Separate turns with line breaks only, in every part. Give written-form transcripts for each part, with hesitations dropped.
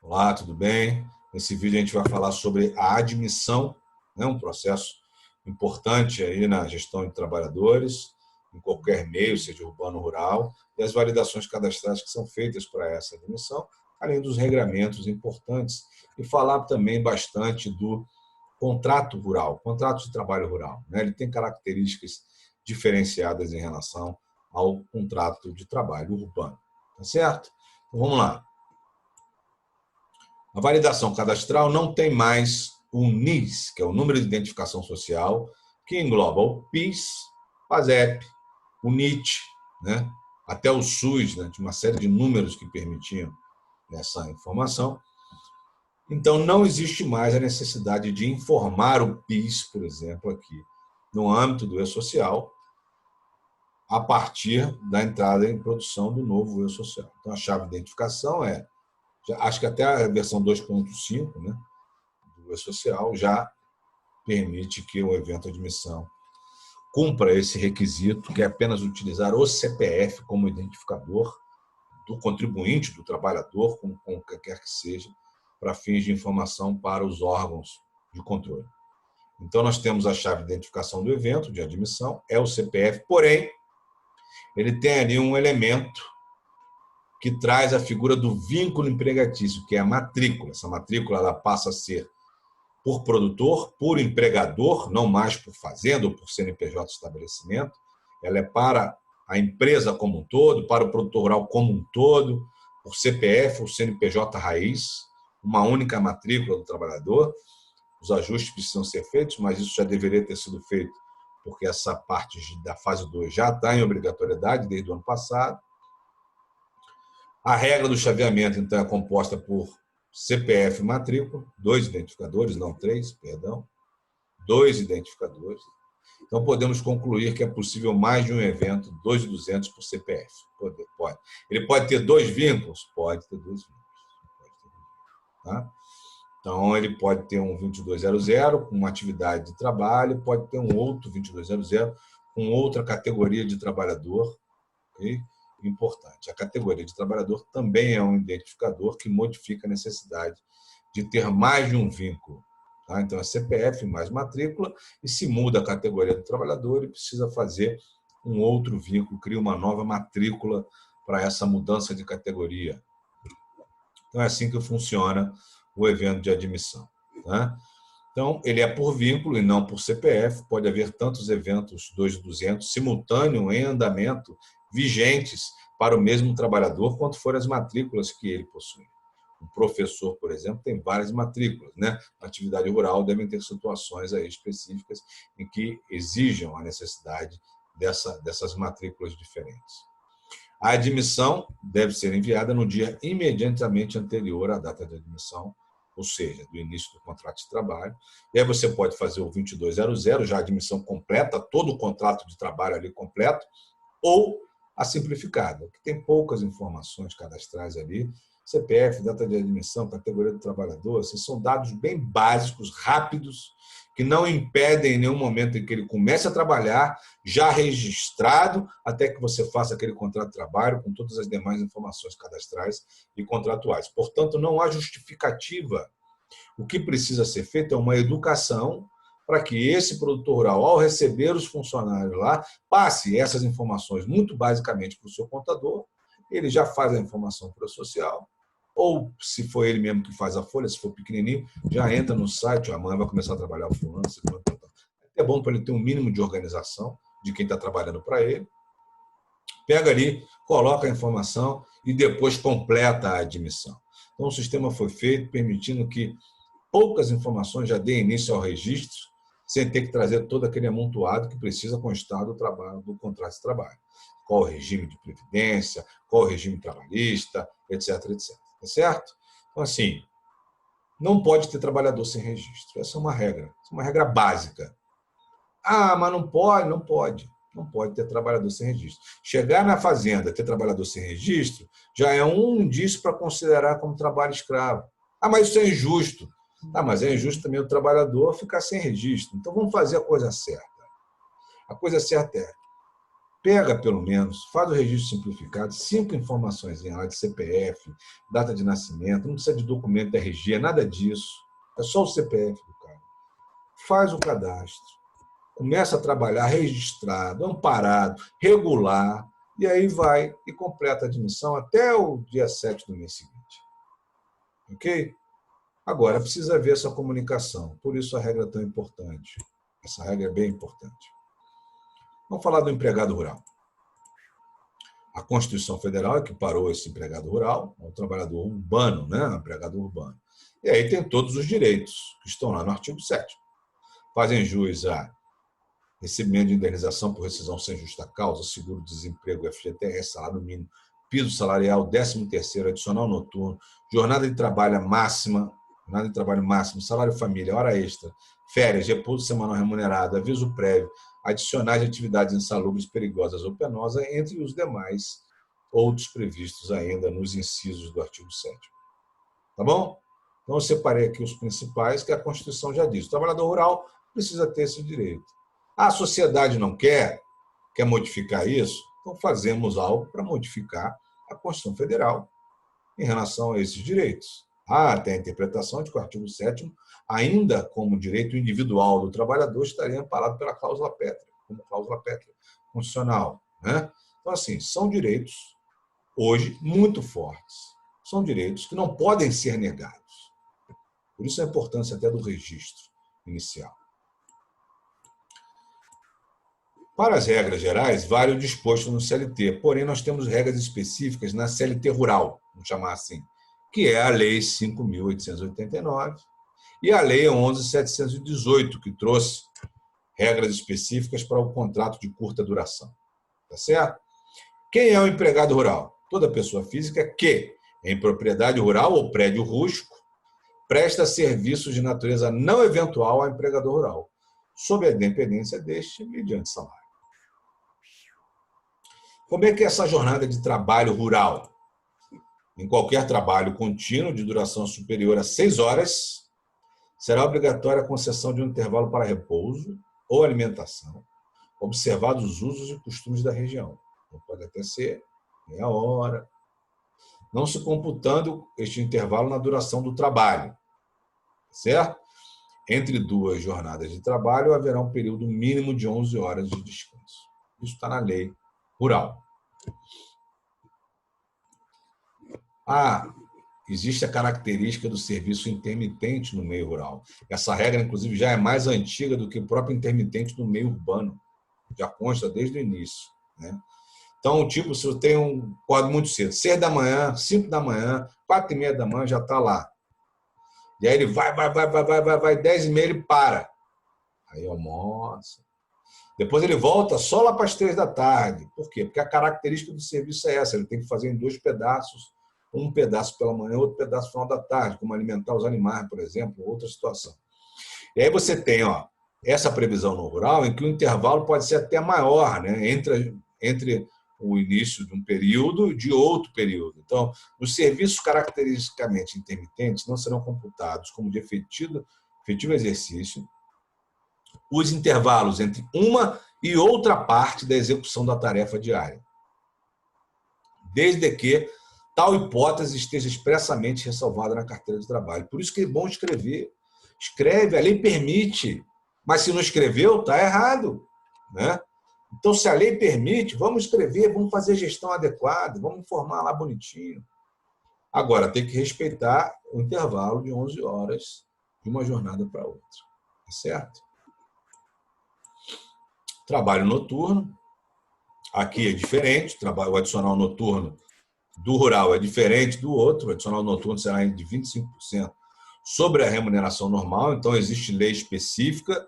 Olá, tudo bem? Nesse vídeo a gente vai falar sobre a admissão, né? Um processo importante aí na gestão de trabalhadores, em qualquer meio, seja urbano ou rural, e as validações cadastrais que são feitas para essa admissão, além dos regramentos importantes, e falar também bastante do contrato rural, contrato de trabalho rural, né? Ele tem características diferenciadas em relação ao contrato de trabalho urbano, tá certo? Então, vamos lá. A validação cadastral não tem mais o NIS, que é o número de identificação social, que engloba o PIS, PASEP, o NIT, né? Até o SUS, né? De uma série de números que permitiam essa informação. Então, não existe mais a necessidade de informar o PIS, por exemplo, aqui, no âmbito do E-Social, a partir da entrada em produção do novo E-Social. Então, a chave de identificação acho que até a versão 2.5, né, do E-Social já permite que o evento de admissão cumpra esse requisito, que é apenas utilizar o CPF como identificador do contribuinte, do trabalhador, com o que quer que seja, para fins de informação para os órgãos de controle. Então, nós temos a chave de identificação do evento de admissão, é o CPF, porém, ele tem ali um elemento que traz a figura do vínculo empregatício, que é a matrícula. Essa matrícula ela passa a ser por produtor, por empregador, não mais por fazenda ou por CNPJ de estabelecimento. Ela é para a empresa como um todo, para o produtor rural como um todo, por CPF ou CNPJ raiz, uma única matrícula do trabalhador. Os ajustes precisam ser feitos, mas isso já deveria ter sido feito, porque essa parte da fase 2 já está em obrigatoriedade desde o ano passado. A regra do chaveamento, então, é composta por CPF e matrícula, 2 identificadores, não 3, perdão, 2 identificadores. Então, podemos concluir que é possível mais de um evento, 2.200 por CPF. Pode. Ele pode ter 2 vínculos? Pode ter 2 vínculos. Tá? Então, ele pode ter um 2200 com uma atividade de trabalho, pode ter um outro 2200 com outra categoria de trabalhador, ok? Importante. A categoria de trabalhador também é um identificador que modifica a necessidade de ter mais de um vínculo. Tá? Então, é CPF mais matrícula, e se muda a categoria do trabalhador e precisa fazer um outro vínculo, cria uma nova matrícula para essa mudança de categoria. Então, é assim que funciona o evento de admissão. Tá? Então, ele é por vínculo e não por CPF. Pode haver tantos eventos 2.200 simultâneos em andamento, vigentes para o mesmo trabalhador, quanto forem as matrículas que ele possui. Um professor, por exemplo, tem várias matrículas, né? Na atividade rural devem ter situações aí específicas em que exijam a necessidade dessas matrículas diferentes. A admissão deve ser enviada no dia imediatamente anterior à data de admissão, ou seja, do início do contrato de trabalho. E aí você pode fazer o 2200, já a admissão completa, todo o contrato de trabalho ali completo, ou a simplificada, que tem poucas informações cadastrais ali, CPF, data de admissão, categoria do trabalhador, assim, são dados bem básicos, rápidos, que não impedem em nenhum momento em que ele comece a trabalhar, já registrado, até que você faça aquele contrato de trabalho com todas as demais informações cadastrais e contratuais. Portanto, não há justificativa. O que precisa ser feito é uma educação para que esse produtor rural, ao receber os funcionários lá, passe essas informações muito basicamente para o seu contador, ele já faz a informação para o social, ou se for ele mesmo que faz a folha, se for pequenininho, já entra no site, amanhã vai começar a trabalhar o fulano, é bom para ele ter um mínimo de organização de quem está trabalhando para ele, pega ali, coloca a informação e depois completa a admissão. Então, o sistema foi feito permitindo que poucas informações já deem início ao registro, sem ter que trazer todo aquele amontoado que precisa constar do trabalho, do contrato de trabalho. Qual o regime de previdência, qual o regime trabalhista, etc, etc. Tá certo? Então, assim, não pode ter trabalhador sem registro. Essa é uma regra básica. Ah, mas não pode, não pode. Não pode ter trabalhador sem registro. Chegar na fazenda, ter trabalhador sem registro, já é um indício para considerar como trabalho escravo. Ah, mas isso é injusto. Ah, mas é injusto também o trabalhador ficar sem registro. Então, vamos fazer a coisa certa. A coisa certa é pega pelo menos, faz o registro simplificado, 5 informações lá de CPF, data de nascimento, não precisa de documento RG, nada disso. É só o CPF do cara. Faz o cadastro, começa a trabalhar registrado, amparado, regular, e aí vai e completa a admissão até o dia 7 do mês seguinte. Ok? Agora, precisa ver essa comunicação. Por isso a regra é tão importante. Essa regra é bem importante. Vamos falar do empregado rural. A Constituição Federal equiparou esse empregado rural ao trabalhador urbano, né? Empregado urbano. E aí tem todos os direitos que estão lá no artigo 7º. Fazem jus a recebimento de indenização por rescisão sem justa causa, seguro-desemprego, FGTS, salário mínimo, piso salarial, 13º adicional noturno, jornada de trabalho máxima, salário família, hora extra, férias, repouso semanal remunerado, aviso prévio, adicionais de atividades insalubres, perigosas ou penosas, entre os demais outros previstos ainda nos incisos do artigo 7º. Tá bom? Então, eu separei aqui os principais, que a Constituição já diz. O trabalhador rural precisa ter esse direito. A sociedade não quer modificar isso, então fazemos algo para modificar a Constituição Federal em relação a esses direitos. Tem a interpretação de que o artigo 7º, ainda como direito individual do trabalhador, estaria amparado pela cláusula pétrea, como cláusula pétrea constitucional, né? Então, assim, são direitos, hoje, muito fortes. São direitos que não podem ser negados. Por isso a importância até do registro inicial. Para as regras gerais, vale o disposto no CLT, porém nós temos regras específicas na CLT rural, vamos chamar assim, que é a Lei 5.889 e a Lei 11.718, que trouxe regras específicas para o contrato de curta duração. Tá certo? Quem é o empregado rural? Toda pessoa física que, em propriedade rural ou prédio rústico, presta serviços de natureza não eventual ao empregador rural, sob a dependência deste, mediante salário. Como é que é essa jornada de trabalho rural? Em qualquer trabalho contínuo de duração superior a 6 horas, será obrigatória a concessão de um intervalo para repouso ou alimentação, observados os usos e costumes da região. Então, pode até ser meia hora, não se computando este intervalo na duração do trabalho, certo? Entre 2 jornadas de trabalho, haverá um período mínimo de 11 horas de descanso. Isso está na lei rural. Existe a característica do serviço intermitente no meio rural. Essa regra, inclusive, já é mais antiga do que o próprio intermitente no meio urbano. Já consta desde o início, né? Então, tipo, se eu tenho acordo muito cedo, 6 da manhã, 5 da manhã, 4h30 da manhã, já está lá. E aí ele vai, 10h30 ele para. Aí almoça. Depois ele volta só lá para as 3 da tarde. Por quê? Porque a característica do serviço é essa, ele tem que fazer em 2 pedaços, um pedaço pela manhã, outro pedaço no final da tarde, como alimentar os animais, por exemplo, outra situação. E aí você tem essa previsão no rural, em que o intervalo pode ser até maior, né, entre o início de um período e de outro período. Então, os serviços caracteristicamente intermitentes não serão computados como de efetivo exercício os intervalos entre uma e outra parte da execução da tarefa diária, desde que tal hipótese esteja expressamente ressalvada na carteira de trabalho. Por isso que é bom escrever. Escreve, a lei permite, mas se não escreveu, está errado, né? Então, se a lei permite, vamos escrever, vamos fazer gestão adequada, vamos informar lá bonitinho. Agora, tem que respeitar o intervalo de 11 horas de uma jornada para outra. Tá certo? Trabalho noturno. Aqui é diferente. O adicional noturno do rural é diferente do outro. O adicional noturno será de 25% sobre a remuneração normal. Então, existe lei específica.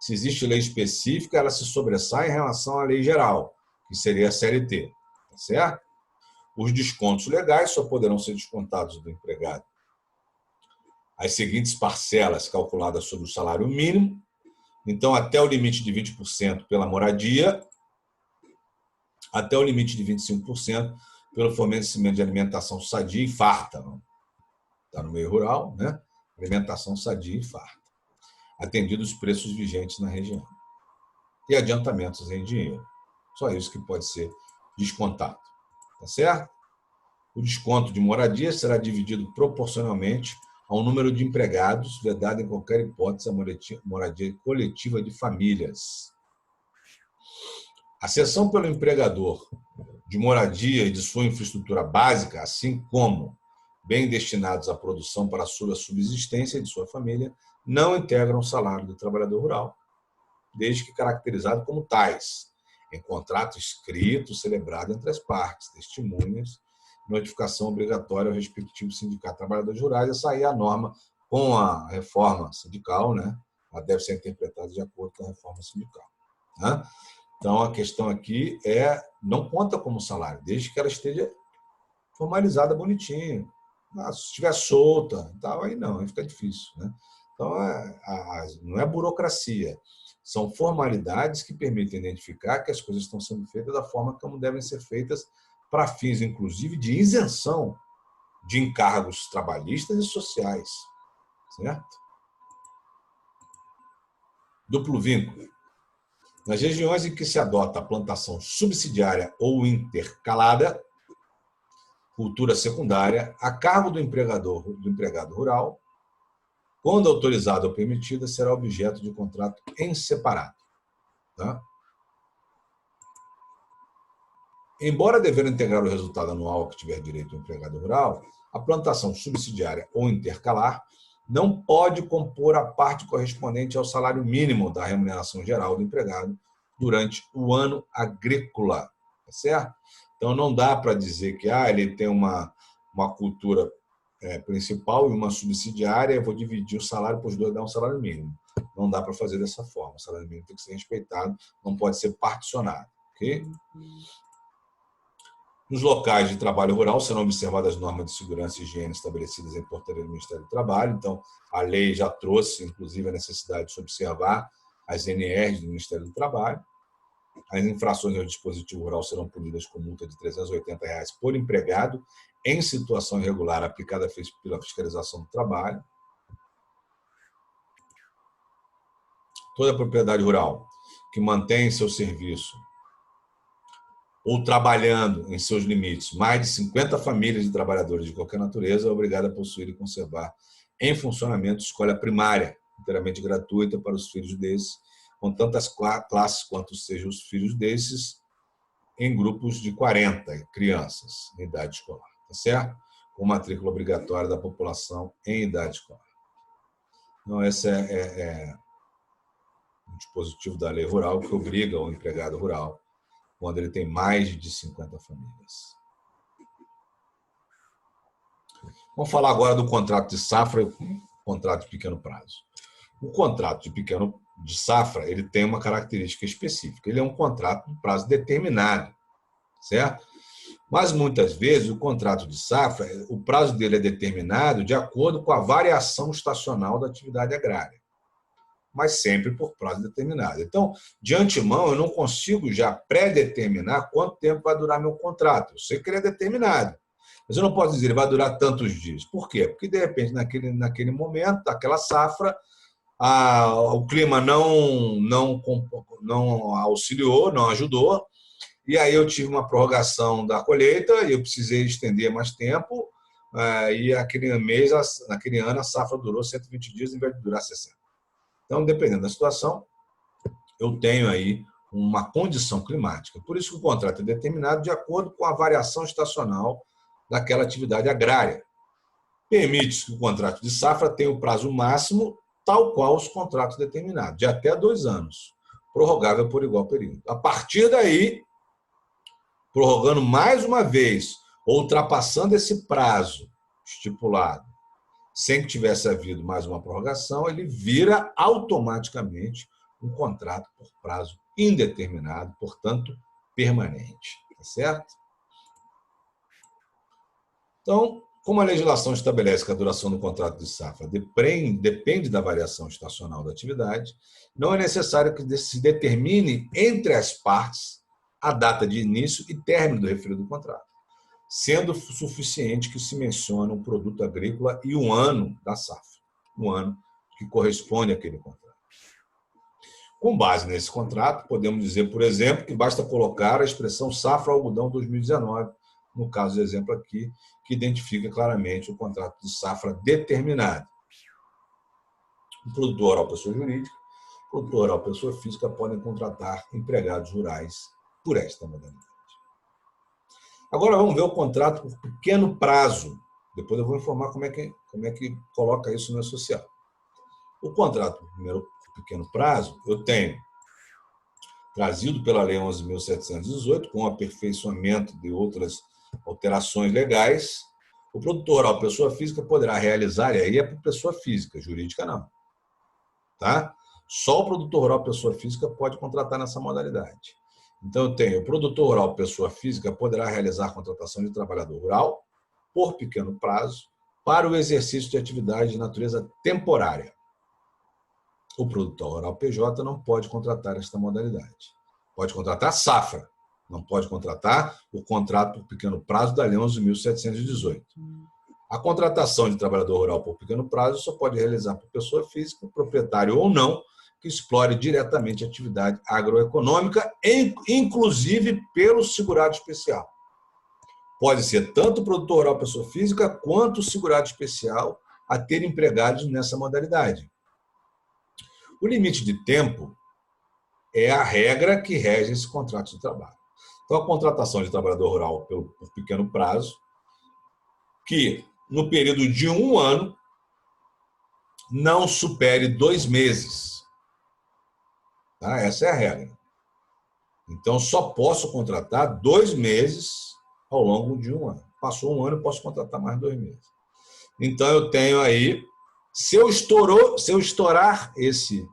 Se existe lei específica, ela se sobressai em relação à lei geral, que seria a CLT. Tá certo? Os descontos legais só poderão ser descontados do empregado as seguintes parcelas calculadas sobre o salário mínimo. Então, até o limite de 20% pela moradia, até o limite de 25% pelo fornecimento de alimentação sadia e farta. Está no meio rural, né? Alimentação sadia e farta. Atendidos os preços vigentes na região. E adiantamentos em dinheiro. Só isso que pode ser descontado. Tá certo? O desconto de moradia será dividido proporcionalmente ao número de empregados, vedado em qualquer hipótese a moradia coletiva de famílias. A cessão pelo empregador de moradia e de sua infraestrutura básica, assim como bem destinados à produção para a sua subsistência e de sua família, não integram o salário do trabalhador rural, desde que caracterizado como tais, em contrato escrito celebrado entre as partes, testemunhas, notificação obrigatória ao respectivo sindicato de trabalhadores rurais. Essa aí é a norma com a reforma sindical, né? Ela deve ser interpretada de acordo com a reforma sindical. Né? Então, a questão aqui não conta como salário, desde que ela esteja formalizada bonitinho. Se estiver solta, aí não, aí fica difícil. Né? Então, não é burocracia. São formalidades que permitem identificar que as coisas estão sendo feitas da forma como devem ser feitas para fins, inclusive, de isenção de encargos trabalhistas e sociais. Certo? Duplo vínculo. Nas regiões em que se adota a plantação subsidiária ou intercalada, cultura secundária, a cargo do empregado rural, quando autorizada ou permitida, será objeto de contrato em separado. Tá? Embora devendo integrar o resultado anual que tiver direito o empregado rural, a plantação subsidiária ou intercalar não pode compor a parte correspondente ao salário mínimo da remuneração geral do empregado durante o ano agrícola. Tá certo? Então, não dá para dizer que ele tem uma cultura principal e uma subsidiária, eu vou dividir o salário para os dois dar um salário mínimo. Não dá para fazer dessa forma. O salário mínimo tem que ser respeitado, não pode ser particionado. Ok? Nos locais de trabalho rural serão observadas as normas de segurança e higiene estabelecidas em portaria do Ministério do Trabalho. Então, a lei já trouxe, inclusive, a necessidade de se observar as NRs do Ministério do Trabalho. As infrações ao dispositivo rural serão punidas com multa de R$ 380 por empregado em situação irregular aplicada pela fiscalização do trabalho. Toda propriedade rural que mantém seu serviço ou trabalhando em seus limites mais de 50 famílias de trabalhadores de qualquer natureza é obrigada a possuir e conservar em funcionamento escola primária, inteiramente gratuita para os filhos desses, com tantas classes quanto sejam os filhos desses, em grupos de 40 crianças em idade escolar, tá certo? Com matrícula obrigatória da população em idade escolar. Então, esse é um dispositivo da lei rural que obriga o empregado rural quando ele tem mais de 50 famílias. Vamos falar agora do contrato de safra e o contrato de pequeno prazo. O contrato de safra ele tem uma característica específica. Ele é um contrato de prazo determinado, certo? Mas, muitas vezes, o contrato de safra, o prazo dele é determinado de acordo com a variação estacional da atividade agrária, mas sempre por prazo determinado. Então, de antemão, eu não consigo já pré-determinar quanto tempo vai durar meu contrato. Eu sei que ele é determinado, mas eu não posso dizer que ele vai durar tantos dias. Por quê? Porque, de repente, naquele momento, aquela safra, o clima não auxiliou, não ajudou, e aí eu tive uma prorrogação da colheita e eu precisei estender mais tempo, e naquele ano, a safra durou 120 dias em vez de durar 60. Então, dependendo da situação, eu tenho aí uma condição climática. Por isso que o contrato é determinado de acordo com a variação estacional daquela atividade agrária. Permite que o contrato de safra tenha o prazo máximo, tal qual os contratos determinados, de até 2 anos, prorrogável por igual período. A partir daí, prorrogando mais uma vez, ou ultrapassando esse prazo estipulado, sem que tivesse havido mais uma prorrogação, ele vira automaticamente um contrato por prazo indeterminado, portanto, permanente. Tá certo? Então, como a legislação estabelece que a duração do contrato de safra depende da variação estacional da atividade, não é necessário que se determine entre as partes a data de início e término do referido contrato, sendo suficiente que se mencione um produto agrícola e um ano da safra, um ano que corresponde àquele contrato. Com base nesse contrato, podemos dizer, por exemplo, que basta colocar a expressão safra-algodão 2019, no caso do exemplo aqui, que identifica claramente o contrato de safra determinado. O produtor rural, pessoa jurídica, o produtor rural, pessoa física, podem contratar empregados rurais por esta modalidade. Agora vamos ver o contrato por pequeno prazo. Depois eu vou informar como é que coloca isso no social. O contrato por pequeno prazo, eu tenho trazido pela Lei 11.718, com aperfeiçoamento de outras alterações legais, o produtor rural, pessoa física, poderá realizar, e aí é para pessoa física, jurídica não. Tá? Só o produtor rural, pessoa física, pode contratar nessa modalidade. Então, eu tenho o produtor rural, pessoa física, poderá realizar a contratação de trabalhador rural por pequeno prazo para o exercício de atividade de natureza temporária. O produtor rural PJ não pode contratar esta modalidade. Pode contratar safra, não pode contratar o contrato por pequeno prazo da Lei 11.718. A contratação de trabalhador rural por pequeno prazo só pode realizar por pessoa física, proprietário ou não, que explore diretamente a atividade agroeconômica, inclusive pelo segurado especial. Pode ser tanto o produtor rural pessoa física, quanto o segurado especial a ter empregados nessa modalidade. O limite de tempo é a regra que rege esse contrato de trabalho. Então, a contratação de trabalhador rural por pequeno prazo, que no período de 1 ano não supere 2 meses. Tá? Essa é a regra. Então, só posso contratar 2 meses ao longo de 1 ano. Passou 1 ano, eu posso contratar mais 2 meses. Então, eu tenho aí, se eu estourar esse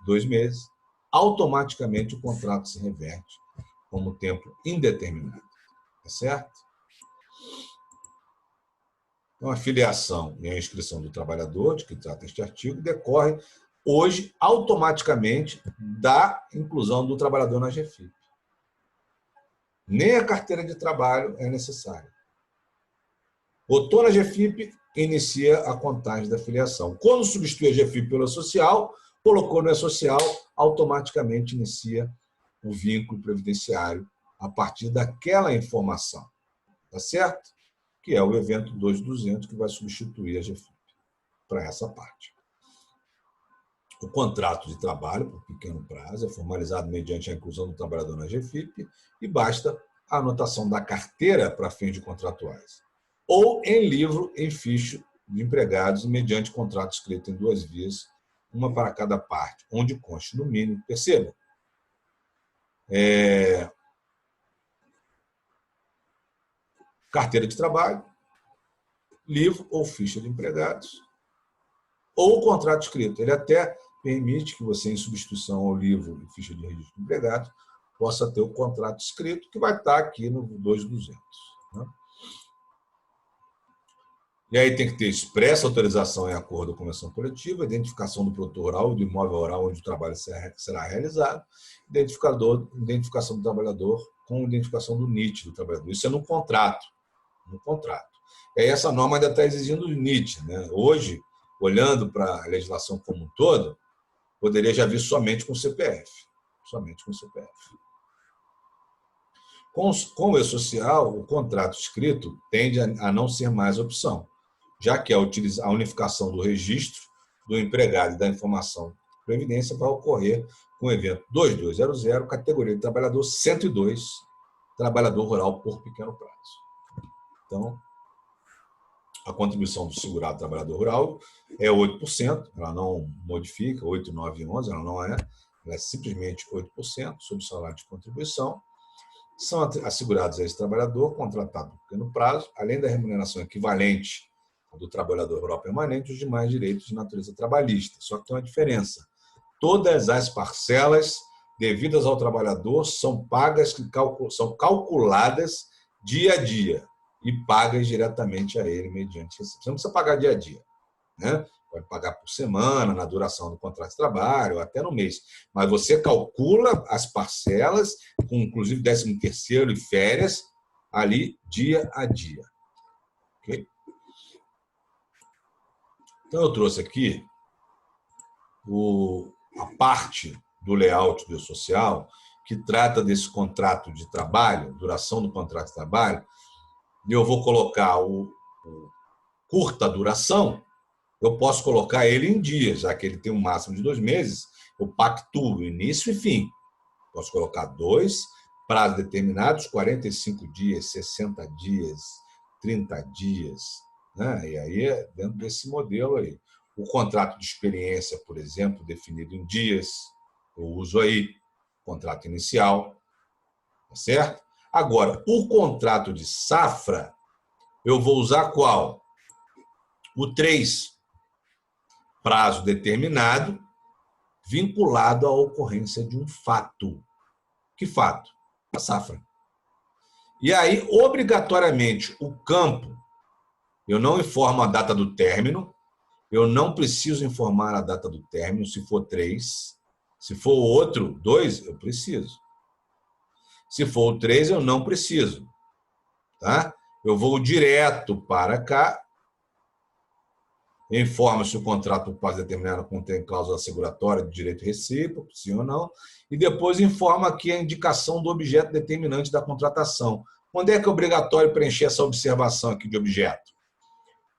2 meses, automaticamente o contrato se reverte como tempo indeterminado. Tá certo? Então, a filiação e a inscrição do trabalhador, de que trata este artigo, decorre hoje automaticamente da inclusão do trabalhador na GFIP. Nem a carteira de trabalho é necessária. Botou na GFIP, inicia a contagem da filiação. Quando substitui a GFIP pela social, colocou no E-Social, automaticamente inicia o vínculo previdenciário a partir daquela informação. Tá certo? Que é o evento 2200, que vai substituir a GFIP para essa parte. O contrato de trabalho, por pequeno prazo, é formalizado mediante a inclusão do trabalhador na GFIP e basta a anotação da carteira para fins de contratuais. Ou em livro, em ficha de empregados, mediante contrato escrito em 2 vias, uma para cada parte, onde conste no mínimo, perceba, carteira de trabalho, livro ou ficha de empregados, ou contrato escrito. Ele até permite que você, em substituição ao livro e ficha de registro de empregados, possa ter o contrato escrito, que vai estar aqui no 2200. Né? E aí tem que ter expressa autorização em acordo com a convenção coletiva, identificação do produtor rural e do imóvel rural onde o trabalho será realizado, identificação do trabalhador com identificação do NIT do trabalhador. Isso é no contrato. No contrato. E aí essa norma ainda está exigindo o NIT. Né? Hoje, olhando para a legislação como um todo, poderia já vir somente com o CPF. Somente com o CPF. Com o E-Social, o contrato escrito tende a não ser mais opção, já que a unificação do registro do empregado e da informação de previdência vai ocorrer com o evento 2200, categoria de trabalhador 102, trabalhador rural por pequeno prazo. Então, a contribuição do segurado trabalhador rural é 8%, ela não modifica, 8, 9 e 11, ela é simplesmente 8% sobre o salário de contribuição. São assegurados a esse trabalhador contratado por pequeno prazo, além da remuneração equivalente do trabalhador rural permanente, os demais direitos de natureza trabalhista. Só que tem uma diferença. Todas as parcelas devidas ao trabalhador são pagas, são calculadas dia a dia e pagas diretamente a ele mediante receita. Você não precisa pagar dia a dia, né? Pode pagar por semana, na duração do contrato de trabalho, ou até no mês. Mas você calcula as parcelas, com inclusive 13º e férias, ali dia a dia. Okay? Então, eu trouxe aqui a parte do layout do social, que trata desse contrato de trabalho, duração do contrato de trabalho, e eu vou colocar o curta duração, eu posso colocar ele em dias, já que ele tem um máximo de 2 meses, eu pactuo início e fim. Posso colocar 2 prazos determinados, 45 dias, 60 dias, 30 dias, né? E aí é dentro desse modelo aí. O contrato de experiência, por exemplo, definido em dias, eu uso aí contrato inicial, tá certo? Agora, o contrato de safra, eu vou usar qual? O 3, prazo determinado, vinculado à ocorrência de um fato. Que fato? A safra. E aí, obrigatoriamente, o campo, eu não informo a data do término, eu não preciso informar a data do término, se for 3. Se for outro, 2, eu preciso. Se for o 3, eu não preciso. Tá? Eu vou direto para cá, informa se o contrato por prazo determinado contém cláusula asseguratória de direito recíproco, sim ou não, e depois informa aqui a indicação do objeto determinante da contratação. Quando é que é obrigatório preencher essa observação aqui de objeto?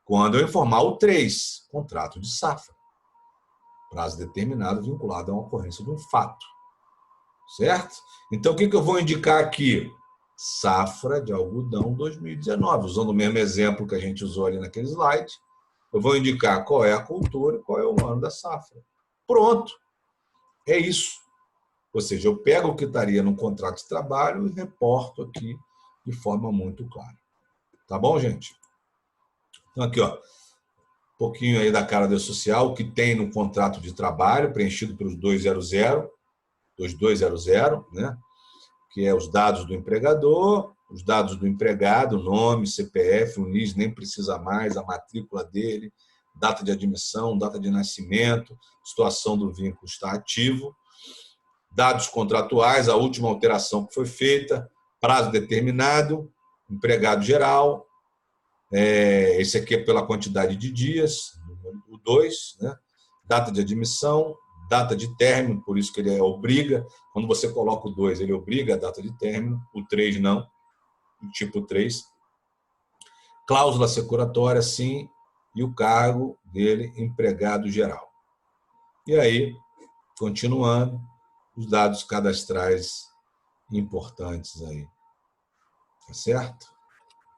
Quando eu informar o 3, contrato de safra. Prazo determinado vinculado a uma ocorrência de um fato. Certo? Então, o que eu vou indicar aqui? Safra de algodão 2019. Usando o mesmo exemplo que a gente usou ali naquele slide, eu vou indicar qual é a cultura e qual é o ano da safra. Pronto. É isso. Ou seja, eu pego o que estaria no contrato de trabalho e reporto aqui de forma muito clara. Tá bom, gente? Então, aqui, ó, um pouquinho aí da cara do social, o que tem no contrato de trabalho, preenchido pelos 2200, né? Que é os dados do empregador, os dados do empregado, nome, CPF, o NIS nem precisa mais, a matrícula dele, data de admissão, data de nascimento, situação do vínculo está ativo, dados contratuais, a última alteração que foi feita, prazo determinado, empregado geral, esse aqui é pela quantidade de dias, o 2, né? Data de admissão, data de término, por isso que ele obriga. Quando você coloca o 2, ele obriga a data de término, o 3 não, o tipo 3. Cláusula securatória, sim, e o cargo dele, empregado geral. E aí, continuando, os dados cadastrais importantes aí. Tá certo?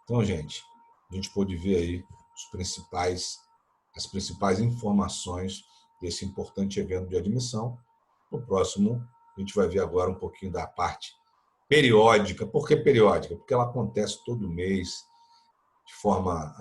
Então, gente, a gente pôde ver aí as principais informações desse importante evento de admissão. No próximo, a gente vai ver agora um pouquinho da parte periódica. Por que periódica? Porque ela acontece todo mês, de forma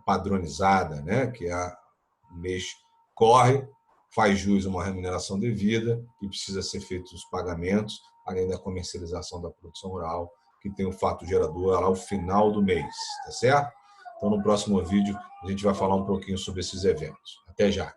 padronizada, né? Que o mês corre, faz jus a uma remuneração devida e precisa ser feitos os pagamentos, além da comercialização da produção rural, que tem o fato gerador lá ao final do mês, tá certo? Então, no próximo vídeo, a gente vai falar um pouquinho sobre esses eventos. Até já!